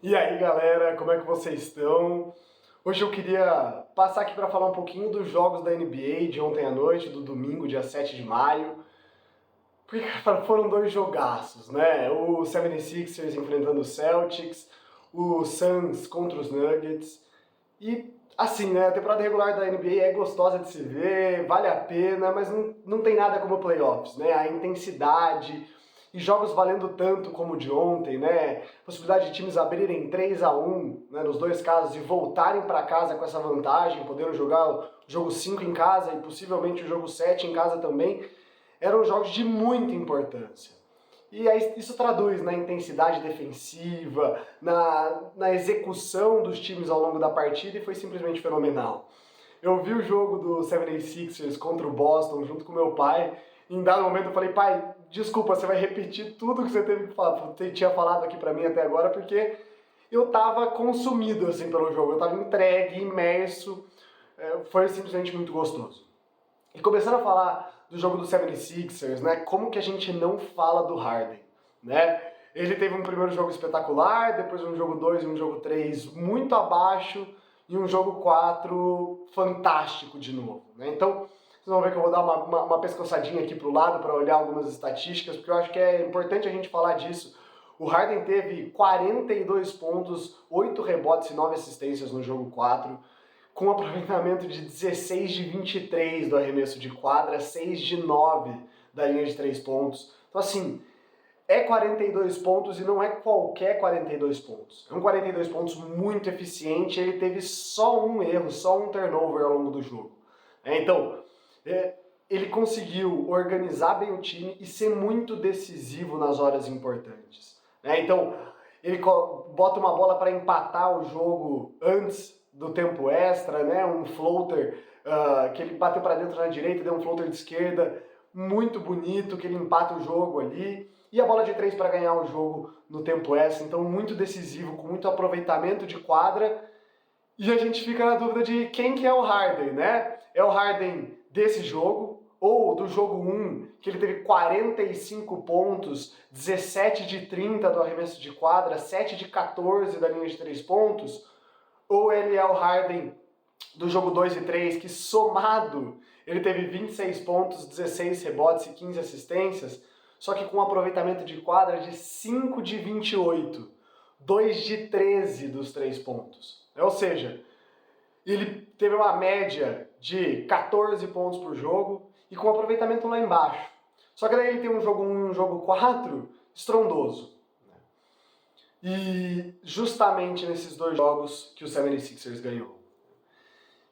E aí galera, como é que vocês estão? Hoje eu queria passar aqui para falar um pouquinho dos jogos da NBA de ontem à noite, do domingo, dia 7 de maio. Porque cara, foram dois jogaços, né? O 76ers enfrentando o Celtics, o Suns contra os Nuggets. E assim, né? A temporada regular da NBA é gostosa de se ver, vale a pena, mas não tem nada como playoffs, né? A intensidade e jogos valendo tanto como o de ontem, né? Possibilidade de times abrirem 3-1, né, nos dois casos, e voltarem para casa com essa vantagem, podendo jogar o jogo 5 em casa e possivelmente o jogo 7 em casa também, eram jogos de muita importância. E aí isso traduz na intensidade defensiva, na execução dos times ao longo da partida, e foi simplesmente fenomenal. Eu vi o jogo do 76ers contra o Boston junto com meu pai. Em dado momento eu falei, pai, desculpa, você vai repetir tudo que você tinha falado aqui pra mim até agora, porque eu tava consumido assim pelo jogo, eu tava entregue, imerso, foi simplesmente muito gostoso. E começando a falar do jogo do 76ers, né, como que a gente não fala do Harden, né? Ele teve um primeiro jogo espetacular, depois um jogo 2 e um jogo 3 muito abaixo, e um jogo 4 fantástico de novo, né? Então, vocês vão ver que eu vou dar uma pescoçadinha aqui pro lado para olhar algumas estatísticas, porque eu acho que é importante a gente falar disso. O Harden teve 42 pontos, 8 rebotes e 9 assistências no jogo 4, com um aproveitamento de 16 de 23 do arremesso de quadra, 6 de 9 da linha de 3 pontos. Então, assim, é 42 pontos e não é qualquer 42 pontos. É um 42 pontos muito eficiente, ele teve só um erro, só um turnover ao longo do jogo. Então, ele conseguiu organizar bem o time e ser muito decisivo nas horas importantes. Então, ele bota uma bola para empatar o jogo antes do tempo extra, né? Um floater que ele bateu para dentro na direita, deu um floater de esquerda, muito bonito, que ele empata o jogo ali. E a bola de 3 para ganhar o jogo no tempo extra, então muito decisivo, com muito aproveitamento de quadra. E a gente fica na dúvida de quem que é o Harden, né? É o Harden desse jogo, ou do jogo 1, que ele teve 45 pontos, 17 de 30 do arremesso de quadra, 7 de 14 da linha de 3 pontos, ou ele é o Harden do jogo 2 e 3, que somado ele teve 26 pontos, 16 rebotes e 15 assistências, só que com um aproveitamento de quadra de 5 de 28, 2 de 13 dos 3 pontos. Ou seja, ele teve uma média de 14 pontos por jogo e com aproveitamento lá embaixo. Só que daí ele tem um jogo 1 e um jogo 4 estrondoso. E justamente nesses dois jogos que o 76ers ganhou.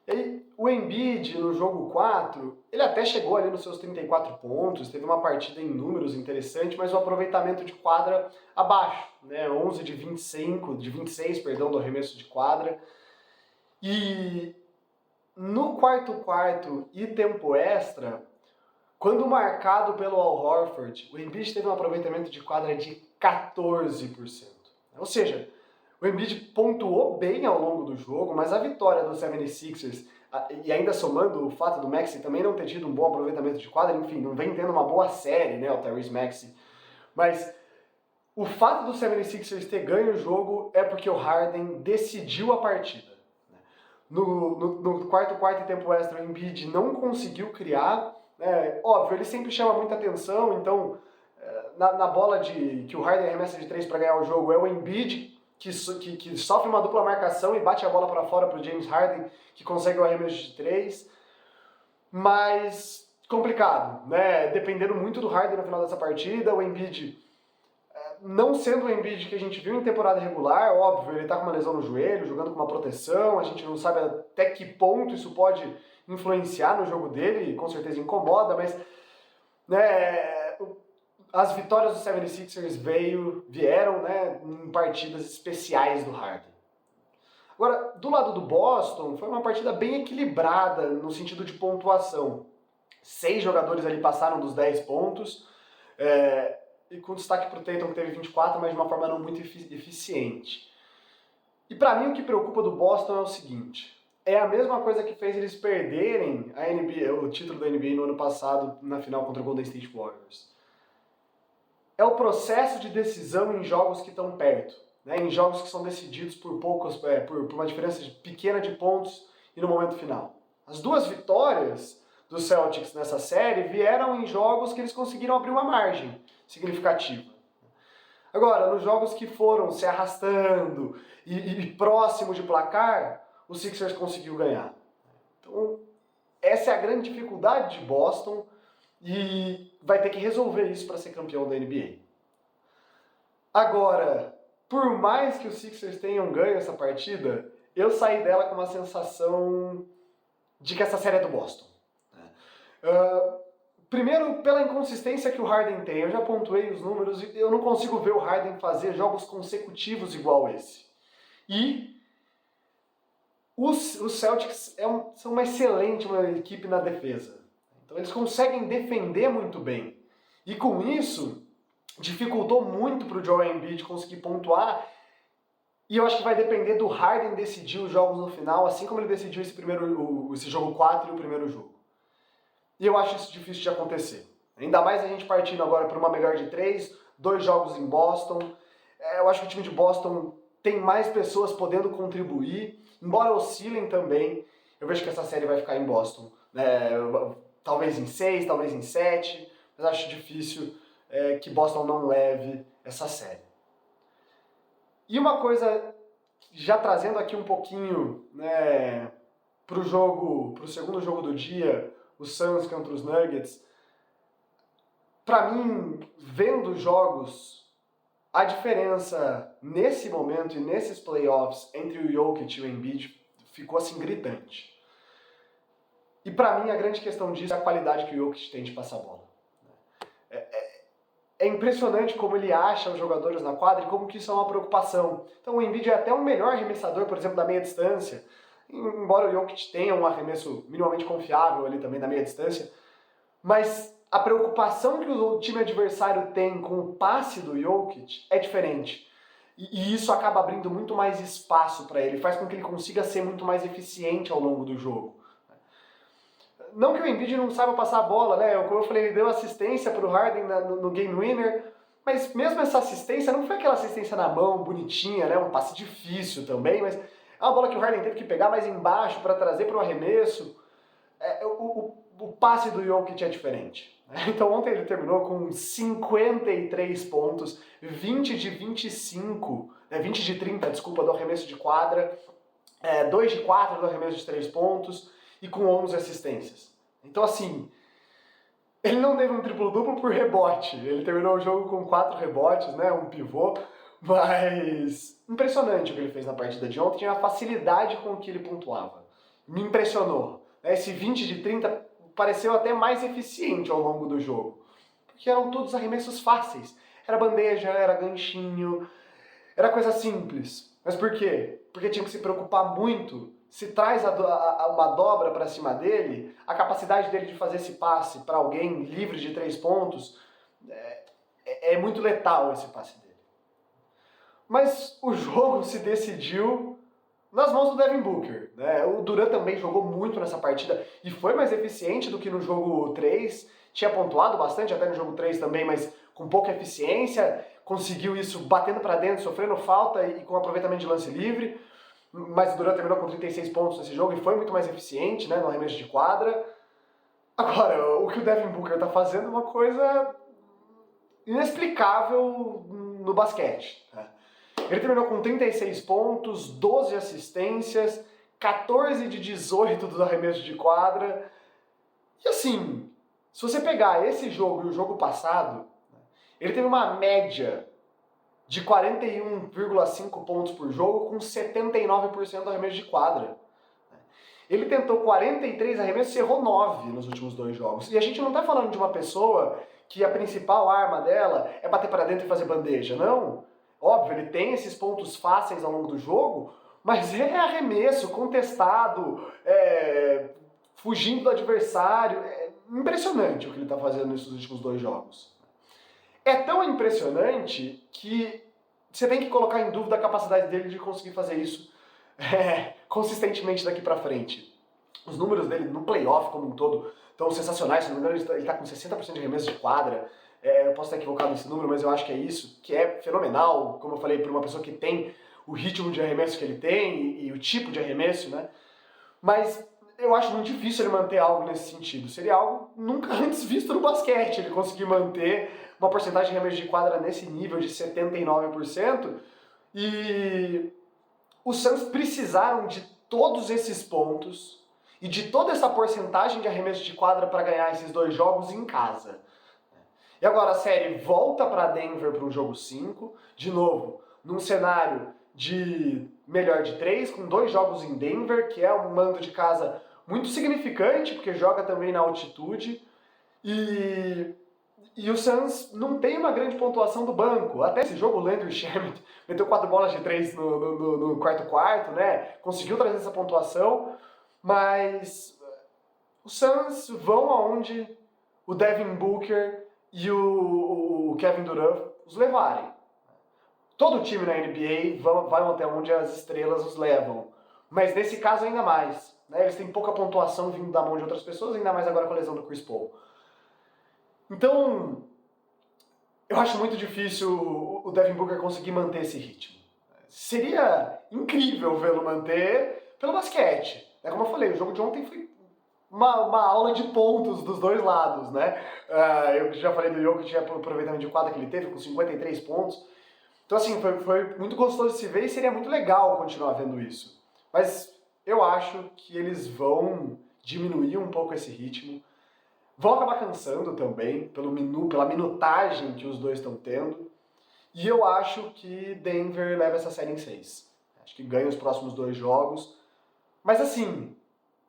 E o Embiid, no jogo 4, ele até chegou ali nos seus 34 pontos, teve uma partida em números interessante, mas o aproveitamento de quadra abaixo, né? 11 de 26, perdão, do arremesso de quadra. E no quarto e tempo extra, quando marcado pelo Al Horford, o Embiid teve um aproveitamento de quadra de 14%. Ou seja, o Embiid pontuou bem ao longo do jogo, mas a vitória do 76ers, e ainda somando o fato do Maxey também não ter tido um bom aproveitamento de quadra, enfim, não vem tendo uma boa série, né, o Tyrese Maxey, mas o fato do 76ers ter ganho o jogo é porque o Harden decidiu a partida. No quarto e tempo extra, o Embiid não conseguiu criar, óbvio, ele sempre chama muita atenção, então na bola que o Harden arremessa de 3 para ganhar o jogo, é o Embiid que sofre uma dupla marcação e bate a bola para fora para o James Harden, que consegue o arremesso de 3, mas complicado, né? Dependendo muito do Harden no final dessa partida, o Embiid, não sendo o Embiid que a gente viu em temporada regular, óbvio, ele tá com uma lesão no joelho, jogando com uma proteção, a gente não sabe até que ponto isso pode influenciar no jogo dele, com certeza incomoda, mas né, as vitórias do 76ers vieram, né, em partidas especiais do Harden. Agora, do lado do Boston, foi uma partida bem equilibrada no sentido de pontuação. 6 jogadores ali passaram dos 10 pontos, e com destaque para o Tatum, que teve 24, mas de uma forma não muito eficiente. E para mim o que preocupa do Boston é o seguinte, é a mesma coisa que fez eles perderem a NBA, o título da NBA no ano passado, na final contra o Golden State Warriors. É o processo de decisão em jogos que estão perto. né, em jogos que são decididos por por uma diferença pequena de pontos e no momento final. As 2 vitórias do Celtics nessa série vieram em jogos que eles conseguiram abrir uma margem significativa. Agora, nos jogos que foram se arrastando e próximo de placar, o Sixers conseguiu ganhar. Então, essa é a grande dificuldade de Boston e vai ter que resolver isso para ser campeão da NBA. Agora, por mais que os Sixers tenham ganho essa partida, eu saí dela com uma sensação de que essa série é do Boston. Primeiro, pela inconsistência que o Harden tem. Eu já pontuei os números e eu não consigo ver o Harden fazer jogos consecutivos igual esse. E os Celtics são uma excelente equipe na defesa. Então eles conseguem defender muito bem. E com isso, dificultou muito para o Joel Embiid conseguir pontuar. E eu acho que vai depender do Harden decidir os jogos no final, assim como ele decidiu esse jogo 4 e o primeiro jogo. E eu acho isso difícil de acontecer. Ainda mais a gente partindo agora para uma melhor de 3, 2 jogos em Boston. Eu acho que o time de Boston tem mais pessoas podendo contribuir, embora oscilem também. Eu vejo que essa série vai ficar em Boston. Talvez em 6, talvez em 7, mas acho difícil que Boston não leve essa série. E uma coisa, já trazendo aqui um pouquinho para o segundo jogo do dia, os Suns contra os Nuggets, para mim, vendo jogos, a diferença nesse momento e nesses playoffs entre o Jokic e o Embiid ficou assim gritante. E para mim a grande questão disso é a qualidade que o Jokic tem de passar a bola. É impressionante como ele acha os jogadores na quadra e como que isso é uma preocupação. Então o Embiid é até um melhor arremessador, por exemplo, da meia distância, embora o Jokic tenha um arremesso minimamente confiável ali também da meia distância, mas a preocupação que o time adversário tem com o passe do Jokic é diferente. E isso acaba abrindo muito mais espaço para ele, faz com que ele consiga ser muito mais eficiente ao longo do jogo. Não que o Embiid não saiba passar a bola, né? Como eu falei, ele deu assistência para o Harden no Game Winner, mas mesmo essa assistência não foi aquela assistência na mão, bonitinha, né? Um passe difícil também, mas é uma bola que o Harden teve que pegar mais embaixo para trazer para o arremesso. O passe do Jokic é diferente. Então ontem ele terminou com 53 pontos, 20 de 30, do arremesso de quadra, 2 de 4 do arremesso de 3 pontos e com 11 assistências. Então assim, ele não teve um triplo-duplo por rebote, ele terminou o jogo com 4 rebotes, né, um pivô, mas impressionante o que ele fez na partida de ontem, a facilidade com que ele pontuava. Me impressionou. Esse 20 de 30 pareceu até mais eficiente ao longo do jogo, porque eram todos arremessos fáceis. Era bandeja, era ganchinho, era coisa simples. Mas por quê? Porque tinha que se preocupar muito. Se traz uma dobra para cima dele, a capacidade dele de fazer esse passe para alguém livre de 3 pontos é muito letal esse passe dele. Mas o jogo se decidiu nas mãos do Devin Booker, né? O Durant também jogou muito nessa partida e foi mais eficiente do que no jogo 3, tinha pontuado bastante até no jogo 3 também, mas com pouca eficiência, conseguiu isso batendo para dentro, sofrendo falta e com aproveitamento de lance livre, mas o Durant terminou com 36 pontos nesse jogo e foi muito mais eficiente, né, no arremesso de quadra. Agora, o que o Devin Booker tá fazendo é uma coisa inexplicável no basquete, né? Ele terminou com 36 pontos, 12 assistências, 14 de 18 do arremesso de quadra. E assim, se você pegar esse jogo e o jogo passado, ele teve uma média de 41,5 pontos por jogo com 79% do arremesso de quadra. Ele tentou 43 arremessos e errou 9 nos últimos 2 jogos. E a gente não está falando de uma pessoa que a principal arma dela é bater para dentro e fazer bandeja, não. Óbvio, ele tem esses pontos fáceis ao longo do jogo, mas é arremesso, contestado, fugindo do adversário. É impressionante o que ele está fazendo nesses últimos 2 jogos. É tão impressionante que você tem que colocar em dúvida a capacidade dele de conseguir fazer isso consistentemente daqui pra frente. Os números dele no playoff como um todo estão sensacionais. Se não me engano, ele está com 60% de arremesso de quadra, Eu posso estar equivocado nesse número, mas eu acho que é isso, que é fenomenal, como eu falei, para uma pessoa que tem o ritmo de arremesso que ele tem e o tipo de arremesso, né? Mas eu acho muito difícil ele manter algo nesse sentido. Seria algo nunca antes visto no basquete, ele conseguir manter uma porcentagem de arremesso de quadra nesse nível de 79%. E os Suns precisaram de todos esses pontos e de toda essa porcentagem de arremesso de quadra para ganhar esses 2 jogos em casa. E agora a série volta para Denver para o jogo 5, de novo, num cenário de melhor de 3, com 2 jogos em Denver, que é um mando de casa muito significante, porque joga também na altitude, e o Suns não tem uma grande pontuação do banco. Até esse jogo, o Landry Shamet meteu 4 bolas de 3 no quarto, né? Conseguiu trazer essa pontuação, mas os Suns vão aonde o Devin Booker e o Kevin Durant os levarem. Todo time na NBA vai até onde as estrelas os levam. Mas nesse caso ainda mais. Né? Eles têm pouca pontuação vindo da mão de outras pessoas, ainda mais agora com a lesão do Chris Paul. Então, eu acho muito difícil o Devin Booker conseguir manter esse ritmo. Seria incrível vê-lo manter pelo basquete. É como eu falei, o jogo de ontem foi uma aula de pontos dos dois lados, né? Eu já falei do Jokic, tinha aproveitamento de quadra que ele teve, com 53 pontos. Então, assim, foi muito gostoso de se ver e seria muito legal continuar vendo isso. Mas eu acho que eles vão diminuir um pouco esse ritmo. Vão acabar cansando também, pela minutagem que os dois estão tendo. E eu acho que Denver leva essa série em 6. Acho que ganha os próximos 2 jogos. Mas assim,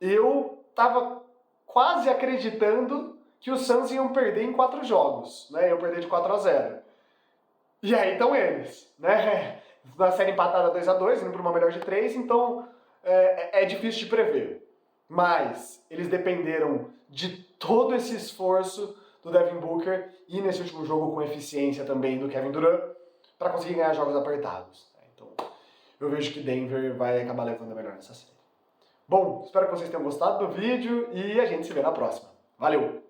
eu tava quase acreditando que os Suns iam perder em 4 jogos, né? Iam perder de 4-0. E aí estão eles, né? Na série empatada 2-2, indo para uma melhor de 3, então é difícil de prever. Mas eles dependeram de todo esse esforço do Devin Booker e nesse último jogo com eficiência também do Kevin Durant para conseguir ganhar jogos apertados. Então eu vejo que Denver vai acabar levando a melhor nessa série. Bom, espero que vocês tenham gostado do vídeo e a gente se vê na próxima. Valeu!